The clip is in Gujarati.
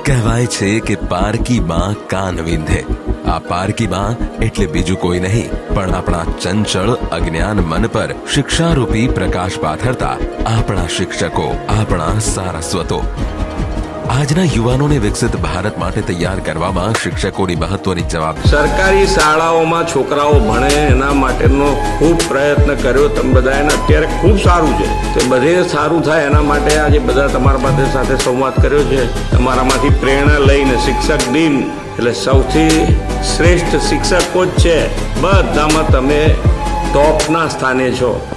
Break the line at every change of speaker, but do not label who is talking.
કહેવાય છે કે પારકી માં કાન વિંધે. આ પારકી માં એટલે બીજું કોઈ નહીં પણ આપણા ચંચળ અજ્ઞાન મન પર શિક્ષારૂપી પ્રકાશ પાથરતા આપણા શિક્ષકો, આપણા સારસ્વતો. આજના યુવાનોને વિકસિત ભારત માટે તૈયાર કરવામાં શિક્ષકોની મહત્વની જવાબદારી.
સરકારી શાળાઓમાં છોકરાઓ ભણે એના માટેનો ખૂબ પ્રયત્ન કર્યો તમે બધાએ, અત્યારે ખૂબ સારું છે. તે બધે સારું થાય એના માટે આજે બધા તમારા સાથે સંવાદ કર્યો છે. તમારામાંથી પ્રેરણા લઈને શિક્ષક દિન એટલે સૌથી શ્રેષ્ઠ શિક્ષકો જ છે. બધામાં તમે ટોપના સ્થાને છો.